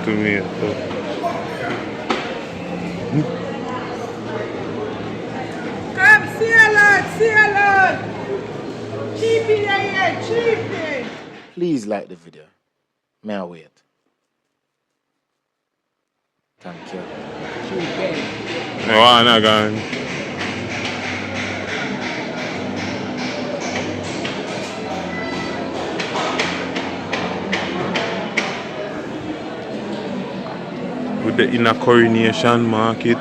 tomato. Come, see a lot, see a lot. Cheap in here, cheap in. Please like the video. May I wait? Thank you. No, I'm not going. With the inner Coronation market.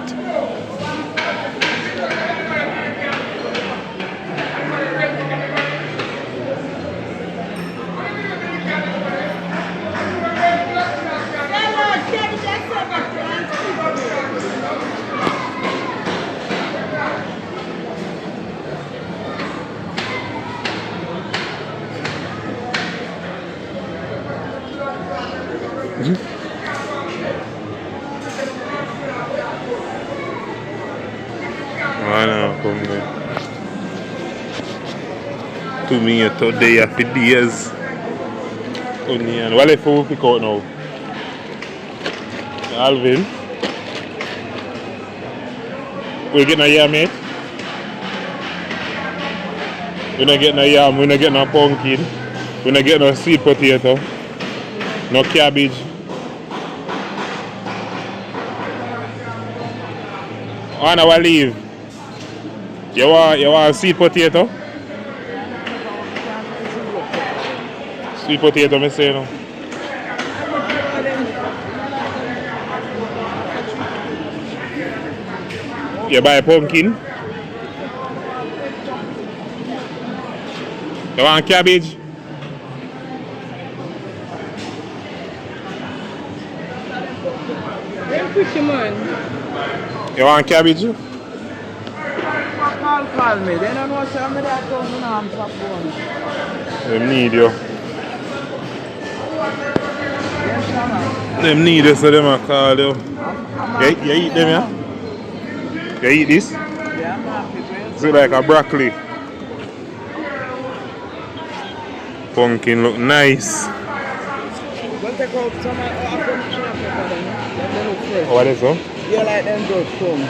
Tomato there for days. Onion. What if we pick out now? Alvin. We get no yam, mate? We not get no yam, we not get no pumpkin, we not get no sweet potato, no cabbage. I wanna leave. You want sweet potato? Sweet potato, me say no. You buy pumpkin? You want cabbage? You want cabbage? Call me. They don't know what I'm going to Them need you. Them need you, so them a call you. You eat them, yeah? You eat this? Yeah, I'm happy. It's like a broccoli. Pumpkin look nice. What is that? You like them good come.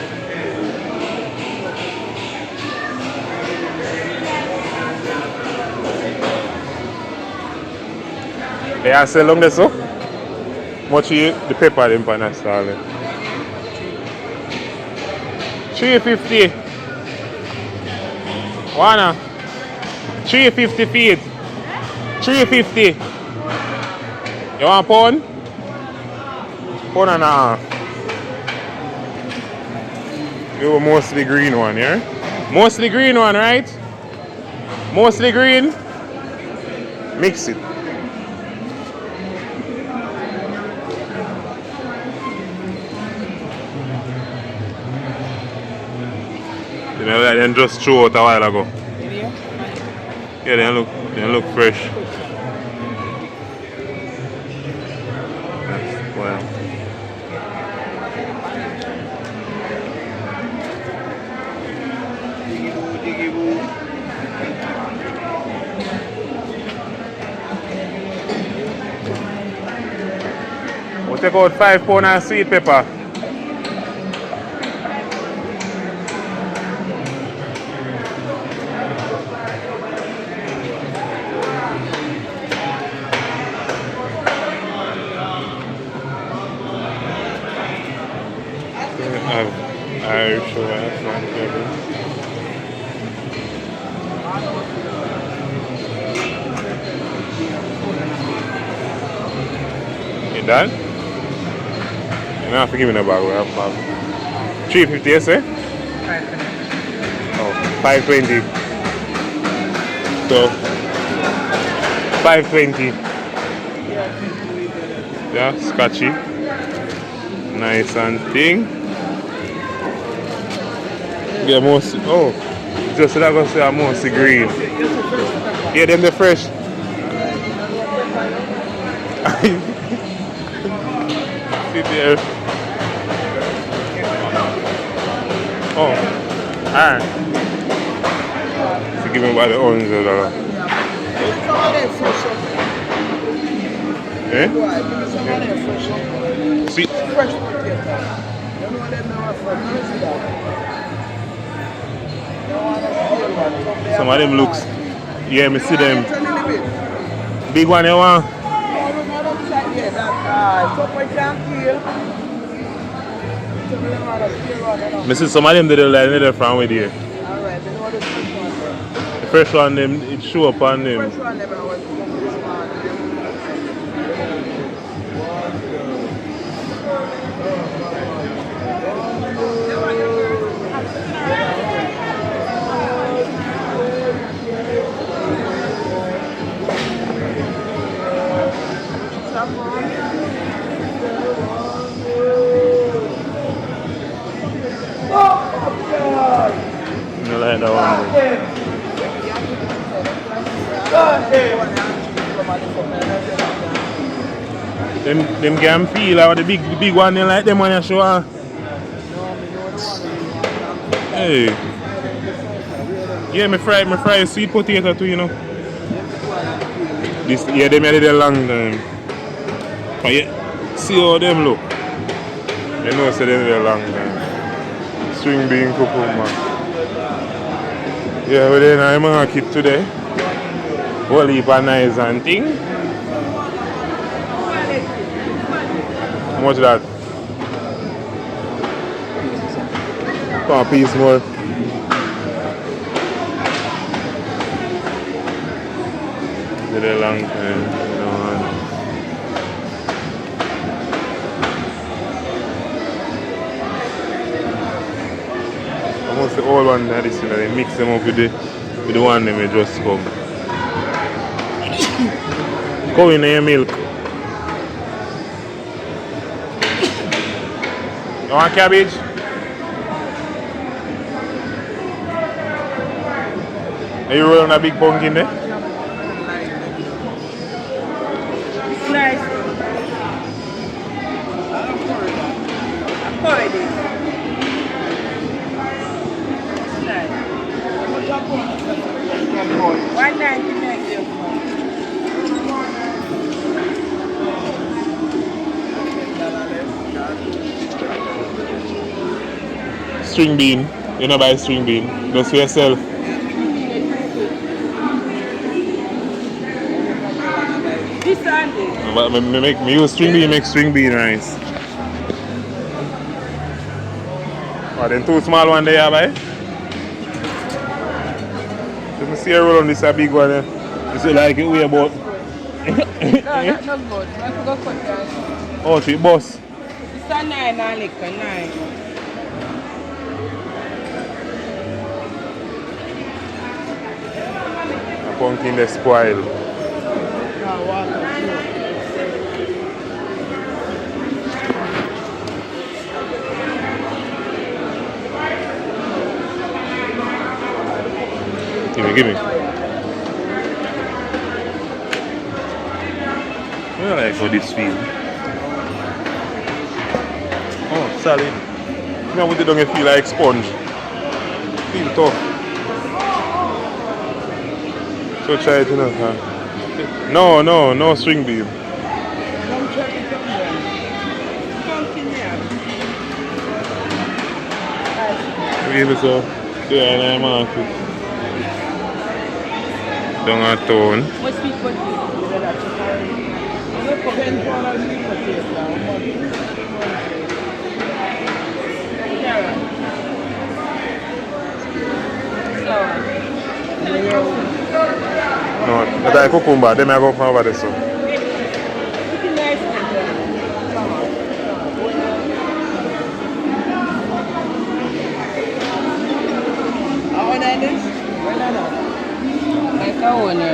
They are selling this so? Much you the pepper them pan stall. 350. Wanna? 350 feet. 350. You want pound? Pound and a half. You want mostly green one, yeah? Mostly green one, right? Mostly green. Mix it. You know that they just threw out a while ago. Yeah, they look fresh. Wow. We'll take out 5 pounds of sweet pepper. Irish or whatever. You done? You don't have to give me the bag. We have bag. 350, you say? 520. Oh, 520. So, 520. Yeah, scotchy. Nice and thing. Yeah, mostly. Oh, just so that I say I'm mostly green. Yeah, them the fresh. See there. Oh, alright. So give me about the orange. Eh? Boy, give me some of them fresh one. Sweet. Fresh potato. You know them now from you see that? You want to feel one. Some of them looks. Yeah, me see them. Turn a little bit. Big one you want? No, no, don't decide yet. That's so much can feel. Me see some of them they like another from with you. Alright, then what is the fresh one then? The first one them it show up on them. Fresh one never was this one. You like that one? Them can feel like the big one they like them when you show her. Hey. Yeah, me fry sweet potato too, you know. This yeah, them had it a long time. But yeah, see how them look. They know say them had a long time. String bean cucumber. Yeah, we're in the market today. Whole heap of knives and things. How much that? Come on, piece more. Did a long time, you know. Almost the old one that is, you know, they mix them up with the one they may just come. Go in your milk. You want cabbage? Are you rolling a big pumpkin there? It's nice. I pour it in. It's nice. 199. String bean. You know buy string bean. Just for yourself. This Sunday. But me use string bean, make string bean rice. Oh, then two small one there, buy. Let me see a roll on this a big one. You see like it weigh about. No, that's not good. I forgot what that. Oh, so it bust. It's a 9 and liquor, 9. A pumpkin they spoil. Give me. I like how this feel. Oh, solid. You know what they don't feel like sponge. Feel tough. So try it enough, huh? No string bean. Give it so. Yeah, I'm happy. Down a town. What's sweet potato? No, that's a cucumber. They may go from over there, so.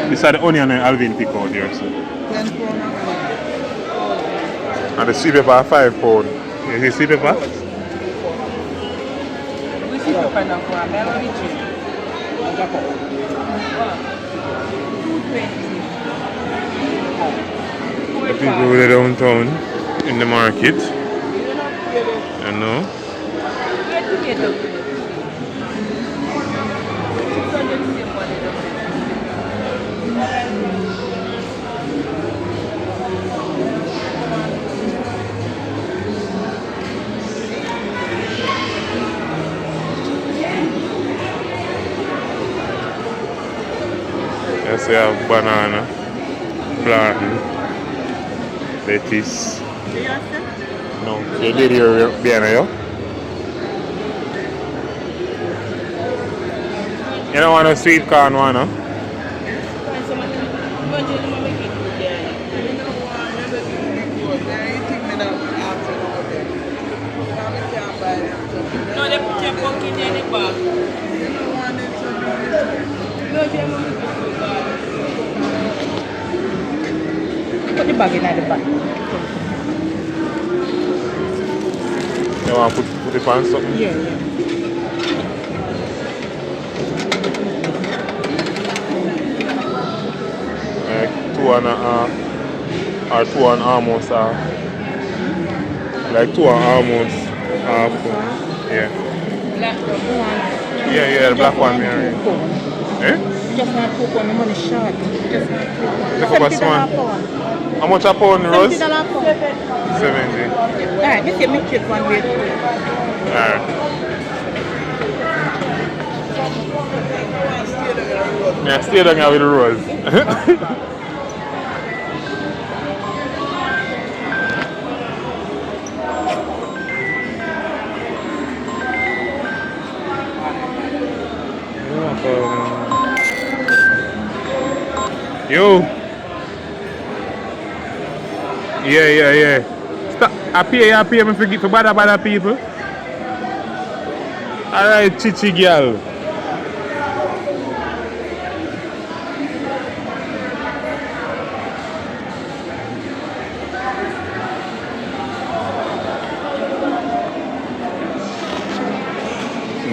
These are the onion and Alvin pick out here, so. 10 pound. And the sweet pepper 5 pound. You see sweet pepper? We see pepper now for a melody tree. The people who are downtown in the market. You know. So you have banana, plantain, lettuce. No, you did your banana, yo? You don't want a sweet corn one, huh? No, they put your pumpkin in the bag. Put the bag in the bag. You want to put it on something? Yeah. Like 2.5 or 2 and almost half. Like 2 and almost half. Yeah. Black one. Yeah, the black one, Mary. Eh? Just not cook on the money short. Just not cook. Look up a pound. How much a pound, Rose? $70 pound. 70. Alright, this is me check one way. Alright. Yeah, stay down here with the Rose. Yo. Yeah. Stop. I pay me for bad people. Alright, chichi girl.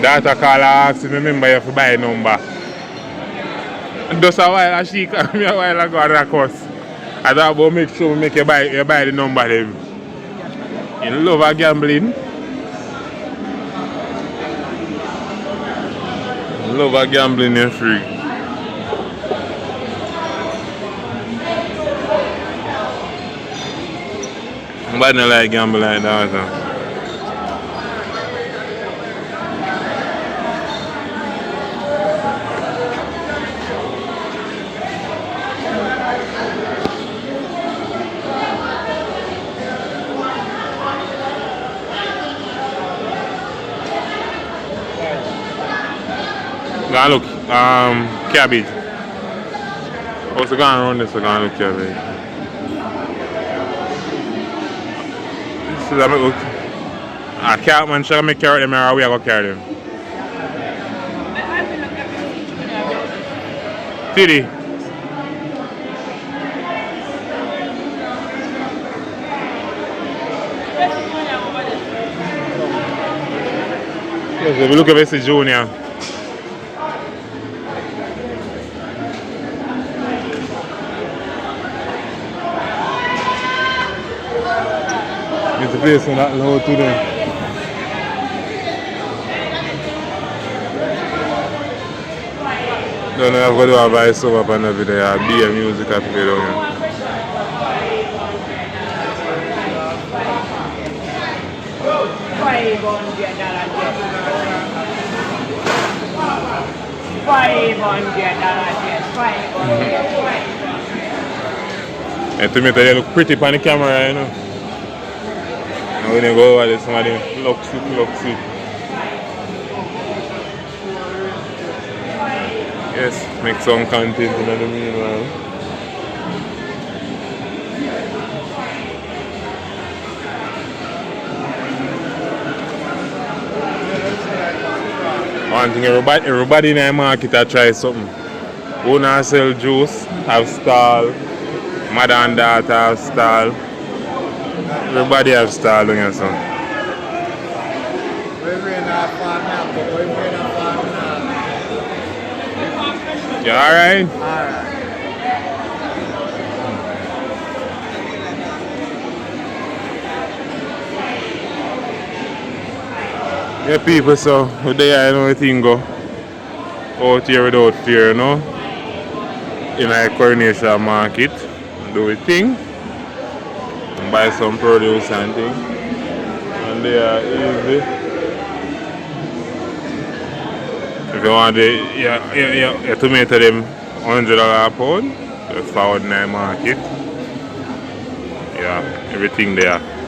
Daughter call her ask me remember you to buy a number. Just a while she called me a while ago at that course. I thought about make sure we make you buy the number them. You love a gambling. Love a gambling and free. But I don't like gambling like that. Go look, cabbage. Also go around this, so go look cabbage. This is a look. Carrot man, should I make carrot them or we are going to carry them? Tiddy. Yes, if you look at this junior. It's the place on that low to them. Don't know if I'm going to do a voice over on the video. I'll be a music I play down here. $500. And to me, they look pretty on the camera, you know. And when you go over there, somebody looks it. Yes, make some content in the meanwhile. One thing, everybody in the market I try something. Who not sell juice, have stall. Mother and daughter have stall. Everybody have stall doing your son. You alright? Alright. Yeah, people, so today I know everything go out here without fear, you know. In a Coronation market, do a thing, and buy some produce and thing, and they are easy. If you want the tomato them $100 a pound. Just forward in the market. Yeah, everything there.